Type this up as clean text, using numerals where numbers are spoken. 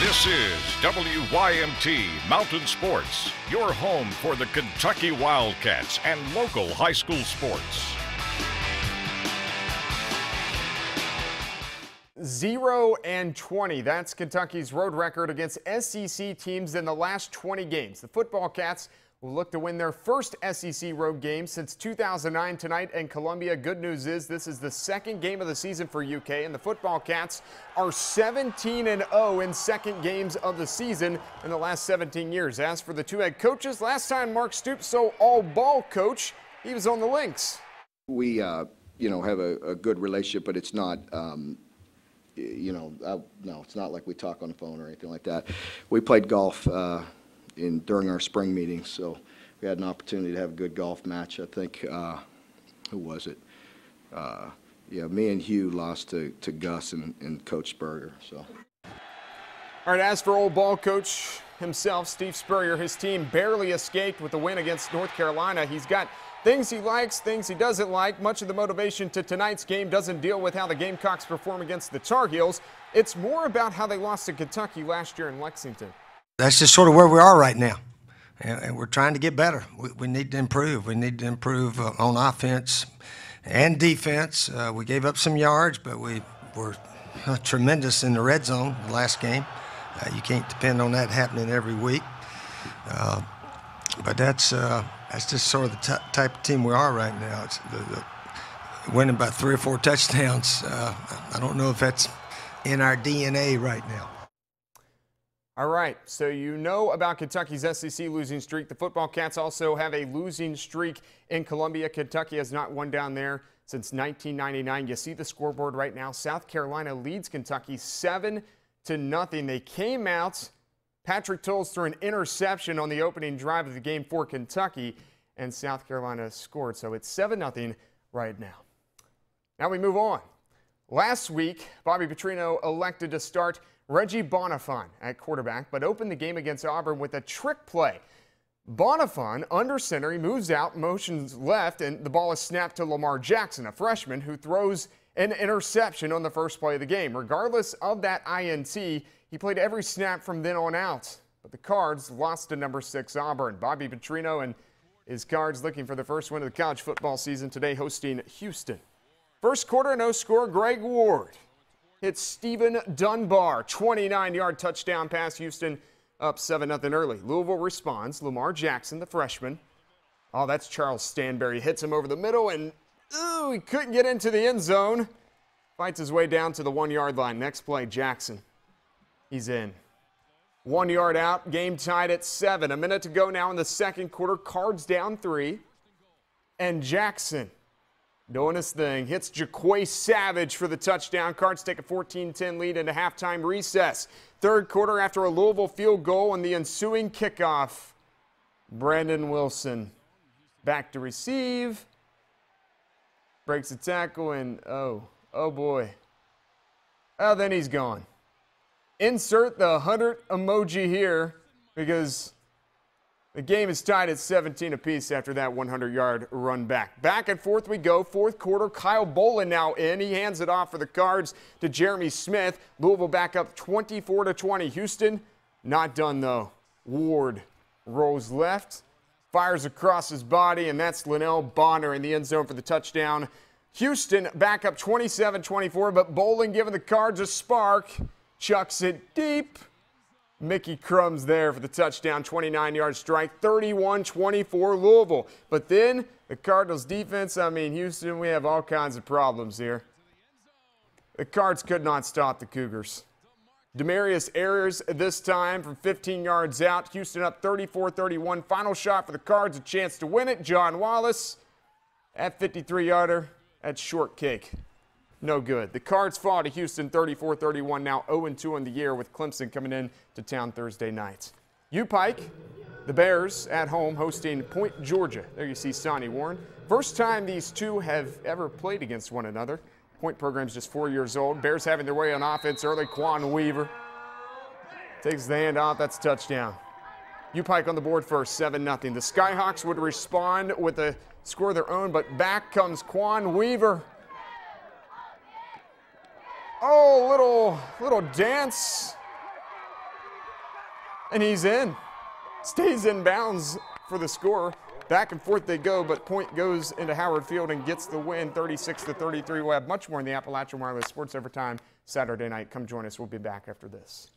This is WYMT Mountain Sports, your home for the Kentucky Wildcats and local high school sports. 0-20. That's Kentucky's road record against SEC teams in the last 20 games. The Football Cats will look to win their first SEC road game since 2009 tonight in Columbia. Good news is this is the second game of the season for UK, and the Football Cats are 17-0 in second games of the season in the last 17 years. As for the two head coaches, last time Mark Stoops, so all-ball coach, he was on the Lynx. We, have a good relationship, but it's not, no, it's not like we talk on the phone or anything like that. We played golf during our spring meetings, so we had an opportunity to have a good golf match. I think, who was it? Me and Hugh lost to Gus and Coach Spurrier. So. All right, as for old ball coach himself, Steve Spurrier, his team barely escaped with a win against North Carolina. He's got things he likes, things he doesn't like. Much of the motivation to tonight's game doesn't deal with how the Gamecocks perform against the Tar Heels. It's more about how they lost to Kentucky last year in Lexington. That's just sort of where we are right now, and we're trying to get better. We need to improve. We need to improve on offense and defense. We gave up some yards, but we were tremendous in the red zone the last game. You can't depend on that happening every week. But that's just sort of the type of team we are right now. It's winning by 3 or 4 touchdowns. I don't know if that's in our DNA right now. All right, so you know about Kentucky's SEC losing streak. The Football Cats also have a losing streak in Columbia. Kentucky has not won down there since 1999. You see the scoreboard right now. South Carolina leads Kentucky 7-0. They came out. Patrick Tolles threw an interception on the opening drive of the game for Kentucky, and South Carolina scored. So it's 7-0 right now. Now we move on. Last week, Bobby Petrino elected to start Reggie Bonifant at quarterback, but opened the game against Auburn with a trick play. Bonifant, under center, he moves out, motions left, and the ball is snapped to Lamar Jackson, a freshman, who throws an interception on the first play of the game. Regardless of that INT, he played every snap from then on out. But the Cards lost to number 6 Auburn. Bobby Petrino and his Cards looking for the first win of the college football season today, hosting Houston. First quarter, no score. Greg Ward hits Stephen Dunbar, 29-yard touchdown pass. Houston up 7-0 early. Louisville responds. Lamar Jackson, the freshman. Oh, that's Charles Stanberry. Hits him over the middle, and he couldn't get into the end zone. Fights his way down to the 1-yard line. Next play, Jackson. He's in. 1 yard out. Game tied at 7. A minute to go now in the second quarter. Cards down 3. And Jackson, doing his thing, hits Jaquay Savage for the touchdown. Cards take a 14-10 lead into halftime recess. Third quarter, after a Louisville field goal and the ensuing kickoff, Brandon Wilson back to receive, breaks a tackle, and oh boy. Well, then he's gone. Insert the 100 emoji here because the game is tied at 17 apiece after that 100-yard run back. Back and forth we go. Fourth quarter, Kyle Bolin now in. He hands it off for the Cards to Jeremy Smith. Louisville back up 24-20. Houston not done, though. Ward rolls left, fires across his body, and that's Linnell Bonner in the end zone for the touchdown. Houston back up 27-24, but Bolin giving the Cards a spark. Chucks it deep. Mickey Crumbs there for the touchdown, 29-yard strike, 31-24 Louisville. But then the Cardinals defense, Houston, we have all kinds of problems here. The Cards could not stop the Cougars. Demarius Ayers this time from 15 yards out. Houston up 34-31. Final shot for the Cards, a chance to win it. John Wallace at 53-yarder. That's short cake. No good. The Cards fall to Houston 34-31, now 0-2 in the year with Clemson coming in to town Thursday night. UPike, the Bears at home hosting Point, Georgia. There you see Sonny Warren. First time these two have ever played against one another. Point program's just 4 years old. Bears having their way on offense early. Quan Weaver takes the hand off. That's a touchdown. UPike on the board first, 7-0. The Skyhawks would respond with a score of their own, but back comes Quan Weaver. Oh, little dance And he's in. Stays in bounds for the score. Back and forth they go, but point goes into Howard Field and gets the win, 36-33. We'll have much more in the Appalachian Wireless Sports Overtime Saturday night. Come join us. We'll be back after this.